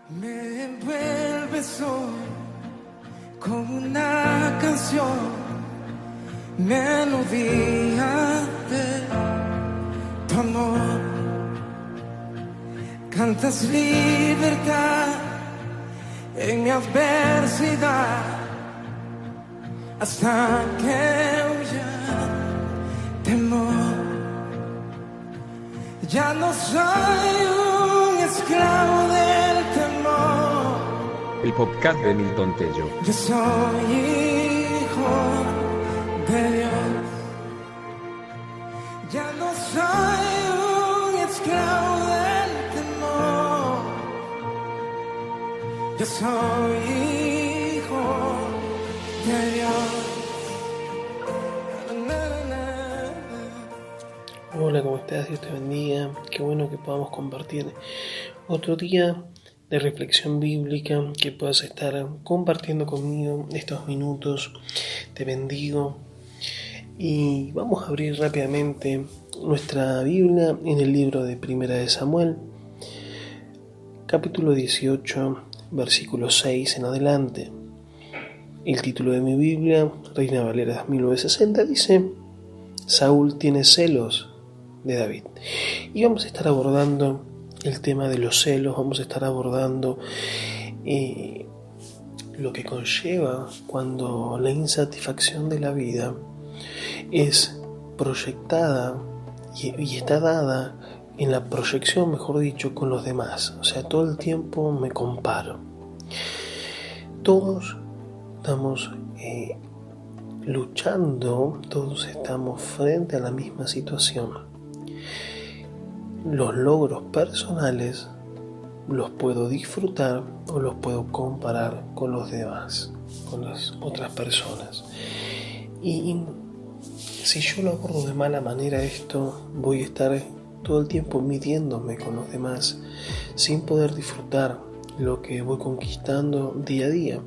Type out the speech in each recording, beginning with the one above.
Me envuelves hoy con una canción, melodía de tu amor. Cantas libertad en mi adversidad, hasta que huya temor. Ya no soy un esclavo del temor. El podcast de Milton Tello. Yo soy hijo de Dios. Ya no soy un esclavo del temor. Yo soy hijo de Dios. Hola, ¿cómo estás? Dios te bendiga. Qué bueno que podamos compartir otro día de reflexión bíblica, que puedas estar compartiendo conmigo estos minutos. Te bendigo. Y vamos a abrir rápidamente nuestra Biblia en el libro de Primera de Samuel, capítulo 18, versículo 6 en adelante. El título de mi Biblia, Reina Valera 1960, dice: Saúl tiene celos de David. Y vamos a estar abordando el tema de los celos, vamos a estar abordando lo que conlleva cuando la insatisfacción de la vida es proyectada y está dada en la proyección, mejor dicho, con los demás. O sea, todo el tiempo me comparo. Todos estamos luchando, todos estamos frente a la misma situación. Los logros personales los puedo disfrutar o los puedo comparar con los demás, con las otras personas. Y si yo lo abordo de mala manera esto, voy a estar todo el tiempo midiéndome con los demás sin poder disfrutar lo que voy conquistando día a día.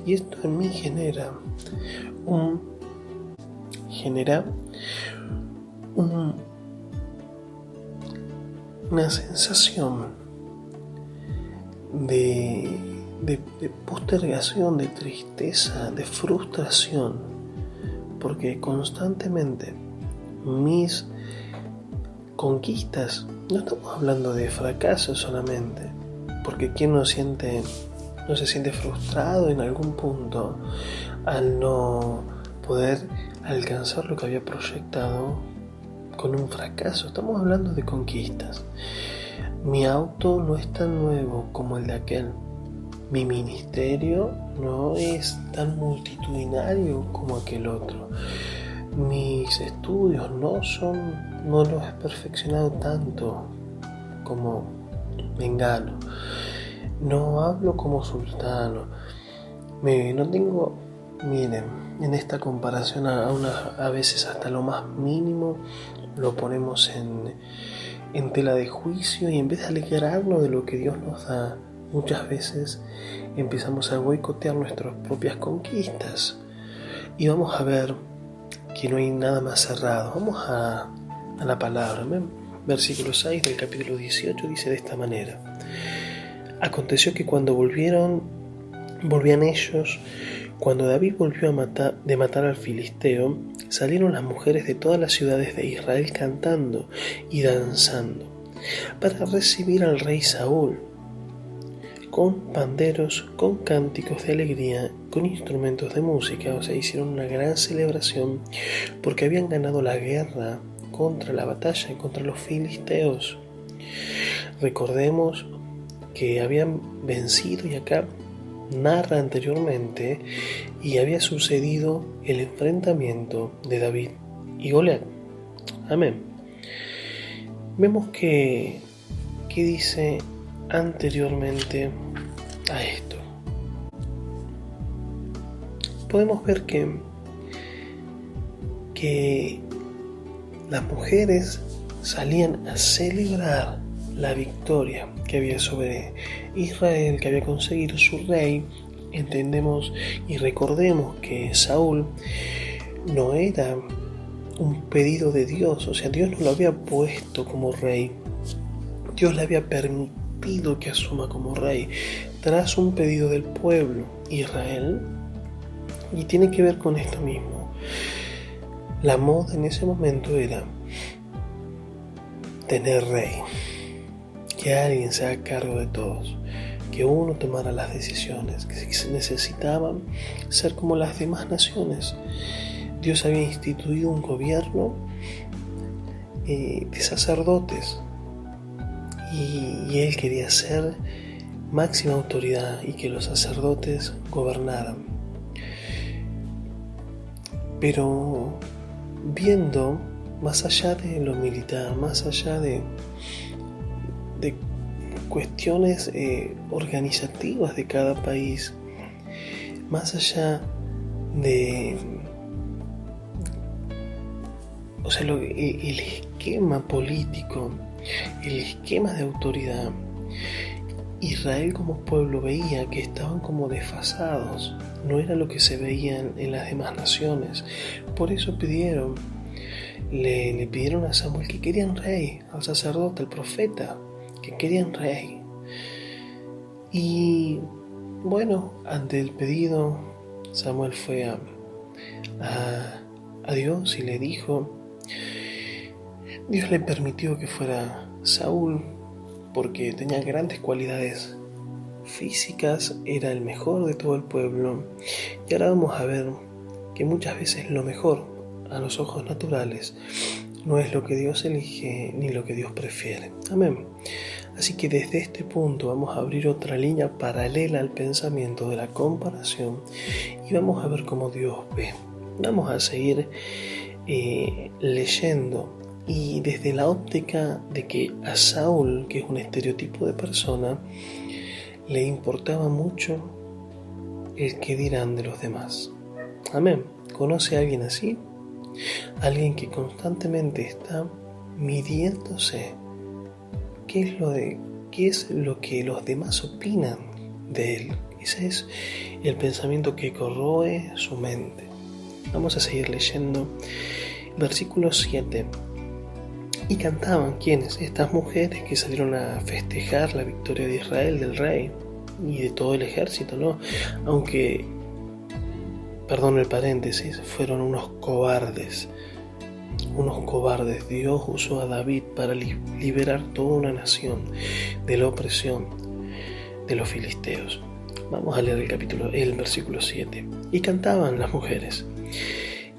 Y esto en mí genera una sensación de postergación, de tristeza, de frustración, porque constantemente mis conquistas, no estamos hablando de fracasos solamente, porque ¿quién no se siente frustrado en algún punto al no poder alcanzar lo que había proyectado con un fracaso? Estamos hablando de conquistas. Mi auto no es tan nuevo como el de aquel. Mi ministerio no es tan multitudinario como aquel otro. Mis estudios no los he perfeccionado tanto como Mengano. No hablo como sultano. No tengo, miren, en esta comparación a veces hasta lo más mínimo lo ponemos en tela de juicio, y en vez de alegrarnos de lo que Dios nos da, muchas veces empezamos a boicotear nuestras propias conquistas. Y vamos a ver que no hay nada más cerrado. Vamos a la palabra. Versículo 6 del capítulo 18 dice de esta manera: Aconteció que cuando volvían ellos, cuando David volvió de matar al filisteo, salieron las mujeres de todas las ciudades de Israel cantando y danzando para recibir al rey Saúl, con panderos, con cánticos de alegría, con instrumentos de música. O sea, hicieron una gran celebración porque habían ganado la guerra contra la batalla contra los filisteos. Recordemos que habían vencido, y acá narra anteriormente, y había sucedido el enfrentamiento de David y Goliat. Amén. Vemos que dice anteriormente a esto. Podemos ver que las mujeres salían a celebrar la victoria que había sobre Israel, que había conseguido su rey. Entendemos y recordemos que Saúl no era un pedido de Dios, o sea, Dios no lo había puesto como rey. Dios le había pido que asuma como rey tras un pedido del pueblo Israel. Y tiene que ver con esto mismo. La moda en ese momento era tener rey, que alguien se haga cargo de todos, que uno tomara las decisiones, que necesitaban ser como las demás naciones. Dios había instituido un gobierno de sacerdotes y él quería ser máxima autoridad y que los sacerdotes gobernaran. Pero viendo más allá de lo militar, más allá de cuestiones organizativas de cada país, más allá de el esquema político, el esquema de autoridad, Israel como pueblo veía que estaban como desfasados, no era lo que se veía en las demás naciones. Por eso le pidieron a Samuel que querían rey, al sacerdote, al profeta, que querían rey. Y bueno, ante el pedido, Samuel fue a Dios y le dijo. Dios le permitió que fuera Saúl porque tenía grandes cualidades físicas, era el mejor de todo el pueblo. Y ahora vamos a ver que muchas veces lo mejor a los ojos naturales no es lo que Dios elige ni lo que Dios prefiere. Amén. Así que desde este punto vamos a abrir otra línea paralela al pensamiento de la comparación y vamos a ver cómo Dios ve. Vamos a seguir leyendo y desde la óptica de que a Saúl, que es un estereotipo de persona, le importaba mucho el qué dirán de los demás. Amén. ¿Conoce a alguien así? Alguien que constantemente está midiéndose qué es lo que los demás opinan de él. Ese es el pensamiento que corroe su mente. Vamos a seguir leyendo versículo 7. Y cantaban, ¿quiénes? Estas mujeres que salieron a festejar la victoria de Israel, del rey y de todo el ejército, ¿no? Aunque, perdón el paréntesis, fueron unos cobardes. Dios usó a David para liberar toda una nación de la opresión de los filisteos. Vamos a leer el versículo 7. Y cantaban las mujeres,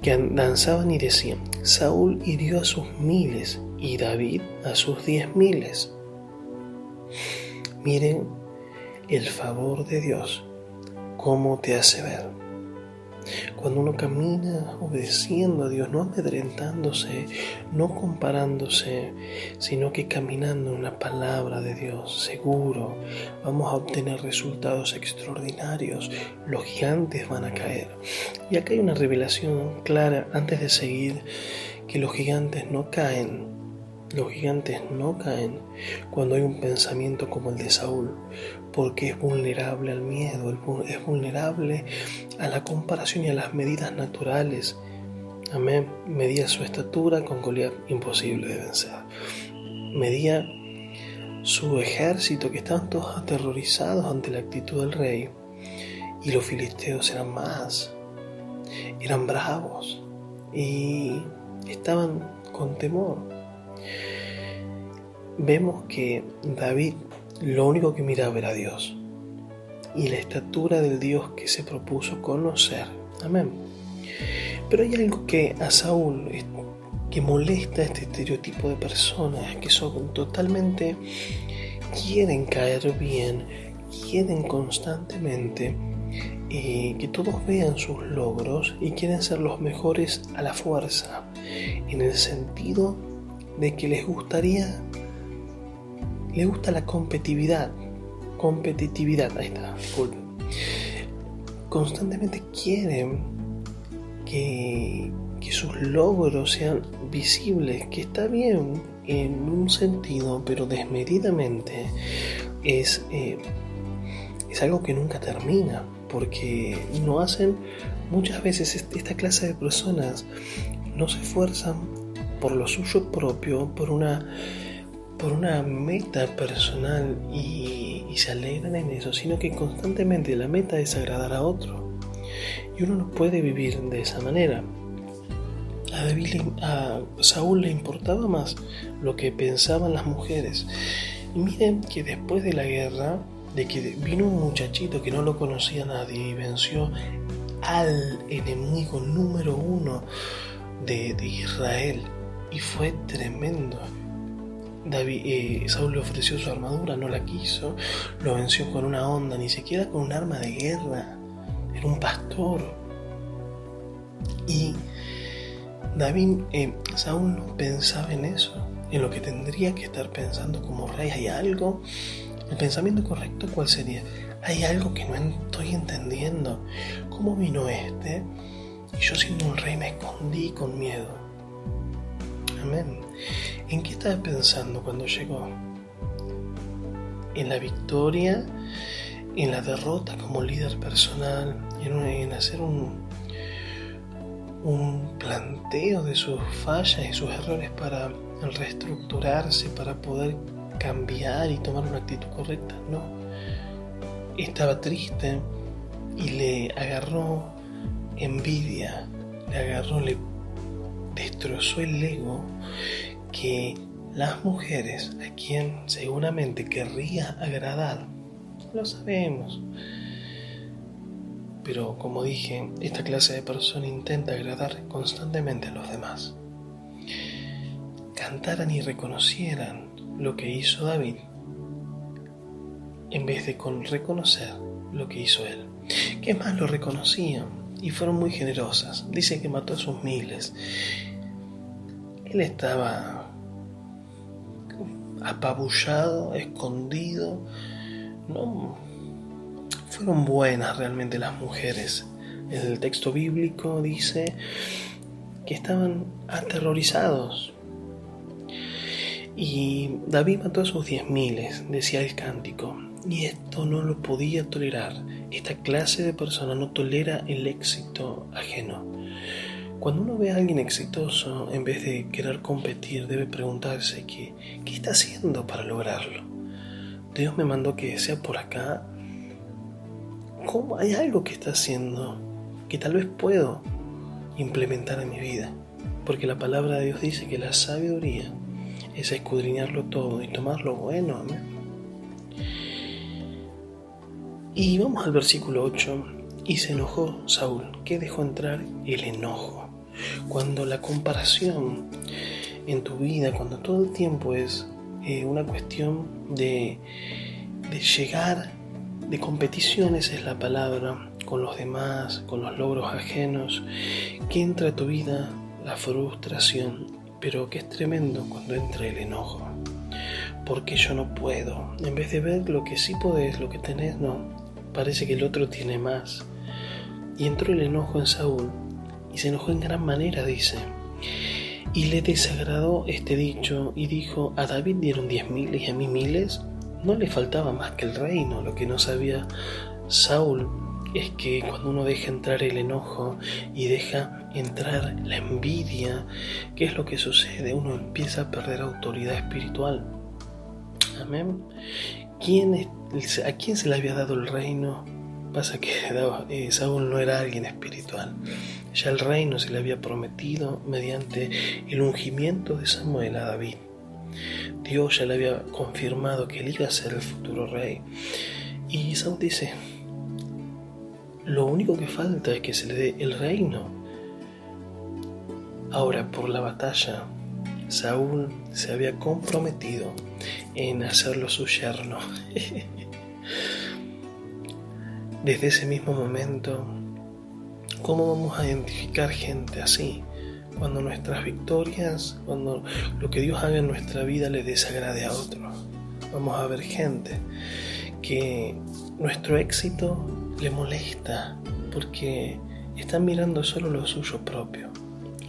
que danzaban y decían: Saúl hirió a sus 1000 y David a sus 10,000. Miren el favor de Dios, cómo te hace ver. Cuando uno camina obedeciendo a Dios, no amedrentándose, no comparándose, sino que caminando en la palabra de Dios, seguro, vamos a obtener resultados extraordinarios. Los gigantes van a caer. Y acá hay una revelación clara antes de seguir, que los gigantes no caen. Los gigantes no caen cuando hay un pensamiento como el de Saúl, porque es vulnerable al miedo, es vulnerable a la comparación y a las medidas naturales. Amén. Medía su estatura con Goliat, imposible de vencer. Medía su ejército, que estaban todos aterrorizados ante la actitud del rey, y los filisteos eran bravos y estaban con temor. Vemos que David lo único que miraba era a Dios y la estatura del Dios que se propuso conocer. Amén. Pero hay algo que a Saúl que molesta a este estereotipo de personas que son totalmente, quieren caer bien, quieren constantemente que todos vean sus logros y quieren ser los mejores a la fuerza, en el sentido de que les gusta la competitividad, ahí está, disculpen. Constantemente quieren que sus logros sean visibles, que está bien en un sentido, pero desmedidamente es algo que nunca termina, porque no hacen, muchas veces esta clase de personas no se esfuerzan por lo suyo propio, por una por una meta personal y se alegran en eso, sino que constantemente la meta es agradar a otro. Y uno no puede vivir de esa manera. A Saúl le importaba más lo que pensaban las mujeres. Y miren que después de la guerra, de que vino un muchachito que no lo conocía nadie y venció al enemigo número 1 de Israel, y fue tremendo. Saúl le ofreció su armadura, no la quiso, lo venció con una onda, ni siquiera con un arma de guerra, era un pastor. Y Saúl no pensaba en eso, en lo que tendría que estar pensando como rey. Hay algo, el pensamiento correcto, ¿cuál sería? Hay algo que no estoy entendiendo. ¿Cómo vino este? Y yo, siendo un rey, me escondí con miedo. Amén. ¿En qué estaba pensando cuando llegó? ¿En la victoria? ¿En la derrota como líder personal? ¿En hacer un planteo de sus fallas y sus errores para reestructurarse, para poder cambiar y tomar una actitud correcta? No. Estaba triste y le agarró envidia, le destrozó el ego, que las mujeres, a quien seguramente querría agradar, lo sabemos. Pero como dije, esta clase de persona intenta agradar constantemente a los demás. Cantaran y reconocieran lo que hizo David, en vez de reconocer lo que hizo él. ¿Qué más? Lo reconocían y fueron muy generosas. Dice que mató a sus miles. Él estaba apabullado, escondido. No fueron buenas realmente las mujeres. El texto bíblico dice que estaban aterrorizados. Y David mató a sus 10.000, decía el cántico. Y esto no lo podía tolerar. Esta clase de persona no tolera el éxito ajeno. Cuando uno ve a alguien exitoso, en vez de querer competir, debe preguntarse ¿qué está haciendo para lograrlo? Dios me mandó que sea por acá. ¿Cómo? Hay algo que está haciendo que tal vez puedo implementar en mi vida. Porque la palabra de Dios dice que la sabiduría es escudriñarlo todo y tomar lo bueno. Amén. Y vamos al versículo 8. Y se enojó Saúl. ¿Qué dejó entrar? El enojo. Cuando la comparación en tu vida, cuando todo el tiempo es una cuestión de llegar, de competiciones es la palabra, con los demás, con los logros ajenos, que entra a tu vida la frustración, pero que es tremendo cuando entra el enojo. Porque yo no puedo. En vez de ver lo que sí podés, lo que tenés, no. Parece que el otro tiene más. Y entró el enojo en Saúl, y se enojó en gran manera, dice. Y le desagradó este dicho, y dijo: a David dieron 10.000 y a mí miles. No le faltaba más que el reino. Lo que no sabía Saúl es que cuando uno deja entrar el enojo y deja entrar la envidia, ¿qué es lo que sucede? Uno empieza a perder autoridad espiritual. Amén. ¿A quién se le había dado el reino? Pasa que Saúl no era alguien espiritual. Ya el reino se le había prometido mediante el ungimiento de Samuel a David. Dios ya le había confirmado que él iba a ser el futuro rey. Y Saúl dice: lo único que falta es que se le dé el reino. Ahora, por la batalla, Saúl se había comprometido en hacerlo su yerno. Desde ese mismo momento, ¿cómo vamos a identificar gente así? Cuando nuestras victorias, cuando lo que Dios haga en nuestra vida le desagrade a otro. Vamos a ver gente que nuestro éxito le molesta porque están mirando solo lo suyo propio.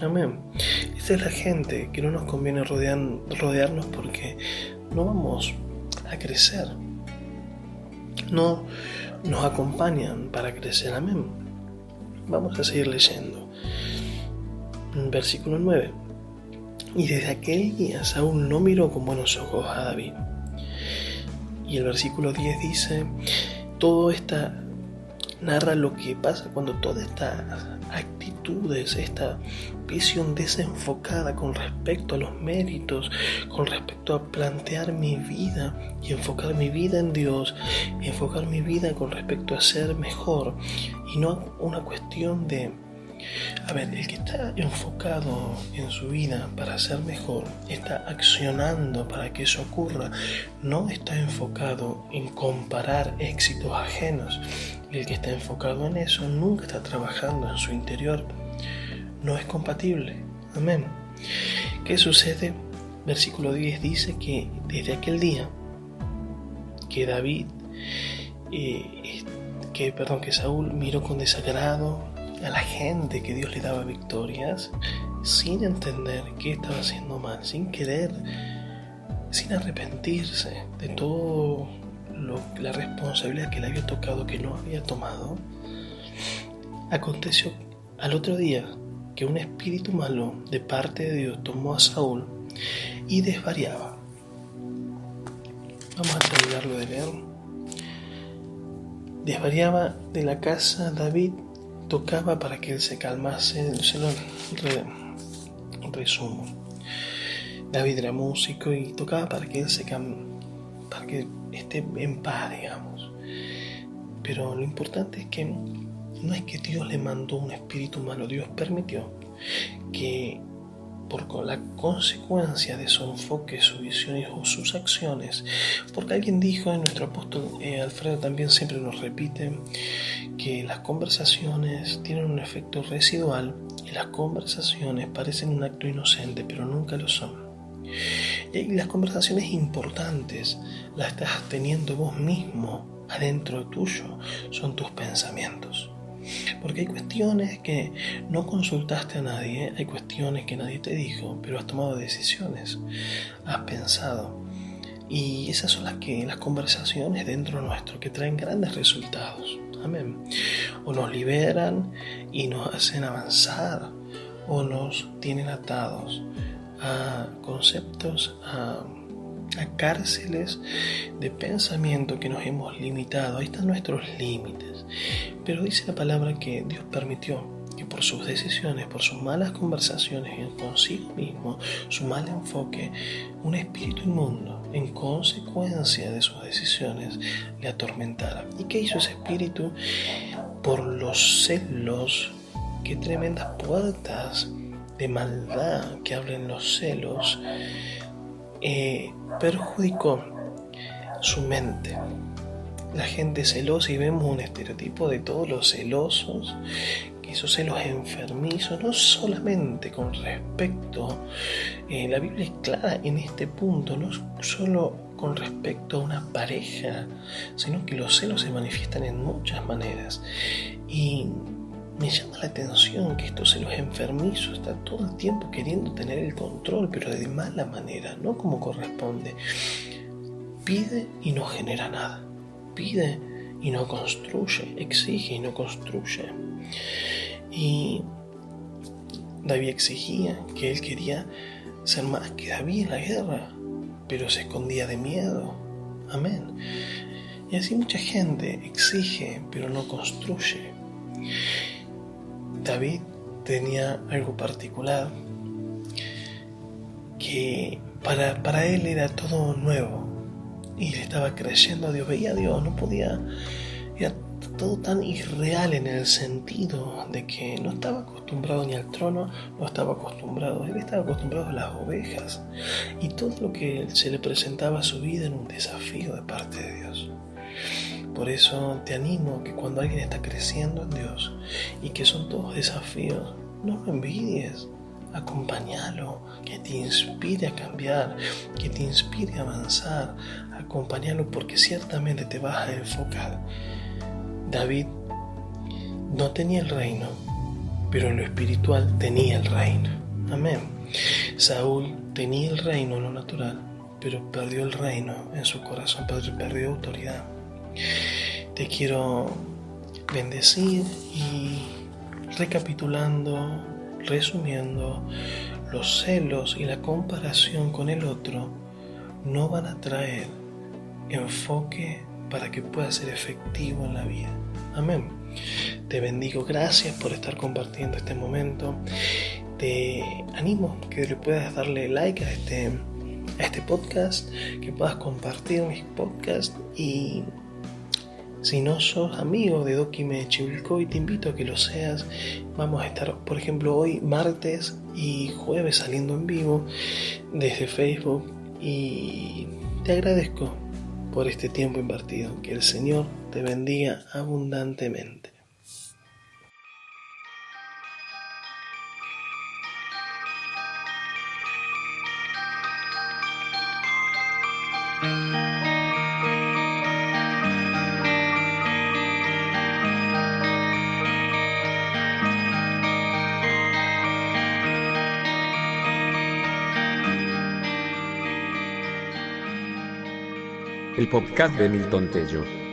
Amén. Esa es la gente que no nos conviene rodearnos, porque no vamos a crecer. No nos acompañan para crecer. Amén. Vamos a seguir leyendo. Versículo 9. Y desde aquel día Saúl no miró con buenos ojos a David. Y el versículo 10 dice, narra lo que pasa cuando todas estas actitudes, esta visión desenfocada con respecto a los méritos, con respecto a plantear mi vida y enfocar mi vida en Dios, y enfocar mi vida con respecto a ser mejor, y no una cuestión de, el que está enfocado en su vida para ser mejor, está accionando para que eso ocurra, no está enfocado en comparar éxitos ajenos. Y el que está enfocado en eso nunca está trabajando en su interior. No es compatible. Amén. ¿Qué sucede? Versículo 10 dice que desde aquel día que que Saúl miró con desagrado a la gente que Dios le daba victorias, sin entender qué estaba haciendo mal, sin querer, sin arrepentirse de todo la responsabilidad que le había tocado, que no había tomado. Aconteció al otro día que un espíritu malo de parte de Dios tomó a Saúl y desvariaba. Vamos a terminarlo de leer. Desvariaba de la casa David, tocaba para que él se calmase. Se lo resumo. David era músico y tocaba para que él para que esté en paz, digamos. Pero lo importante es que no es que Dios le mandó un espíritu malo, Dios permitió que por la consecuencia de su enfoque, su visión y sus acciones, porque alguien dijo, nuestro apóstol Alfredo también siempre nos repite, que las conversaciones tienen un efecto residual y las conversaciones parecen un acto inocente, pero nunca lo son. Y las conversaciones importantes las estás teniendo vos mismo adentro tuyo, son tus pensamientos. Porque hay cuestiones que no consultaste a nadie, hay cuestiones que nadie te dijo, pero has tomado decisiones, has pensado. Y esas son las conversaciones dentro nuestro que traen grandes resultados. Amén. O nos liberan y nos hacen avanzar, o nos tienen atados a conceptos, a cárceles de pensamiento que nos hemos limitado. Ahí están nuestros límites. Pero dice la palabra que Dios permitió que por sus decisiones, por sus malas conversaciones consigo mismo, su mal enfoque, un espíritu inmundo, en consecuencia de sus decisiones, le atormentara. ¿Y qué hizo ese espíritu? Por los celos, qué tremendas puertas de maldad que abren los celos, perjudicó su mente. La gente celosa, y vemos un estereotipo de todos los celosos, que esos celos enfermizos, no solamente con respecto, la Biblia es clara en este punto, no solo con respecto a una pareja, sino que los celos se manifiestan en muchas maneras. Y me llama la atención que estos celos enfermizos están todo el tiempo queriendo tener el control, pero de mala manera, no como corresponde. Pide y no genera nada. Pide y no construye. Exige y no construye. Y David exigía que él quería ser más que David en la guerra, pero se escondía de miedo. Amén. Y así mucha gente exige, pero no construye. David tenía algo particular, que para él era todo nuevo, y le estaba creyendo a Dios, veía a Dios, no podía, era todo tan irreal en el sentido de que no estaba acostumbrado ni al trono, no estaba acostumbrado, él estaba acostumbrado a las ovejas, y todo lo que se le presentaba a su vida era un desafío de parte de Dios. Por eso te animo que cuando alguien está creciendo en Dios y que son todos desafíos, no lo envidies, acompáñalo, que te inspire a cambiar, que te inspire a avanzar, acompáñalo, porque ciertamente te vas a enfocar. David no tenía el reino, pero en lo espiritual tenía el reino. Amén. Saúl tenía el reino en lo natural, pero perdió el reino en su corazón, perdió autoridad. Te quiero bendecir y recapitulando, resumiendo los celos y la comparación con el otro no van a traer enfoque para que pueda ser efectivo en la vida. Amén. Te bendigo, gracias por estar compartiendo este momento. Te animo que le puedas darle like a este podcast, que puedas compartir mis podcasts, y si no sos amigo de Dokime Chivilcoy, te invito a que lo seas. Vamos a estar, por ejemplo, hoy martes y jueves saliendo en vivo desde Facebook, y te agradezco por este tiempo invertido. Que el Señor te bendiga abundantemente. El podcast de Milton Tello.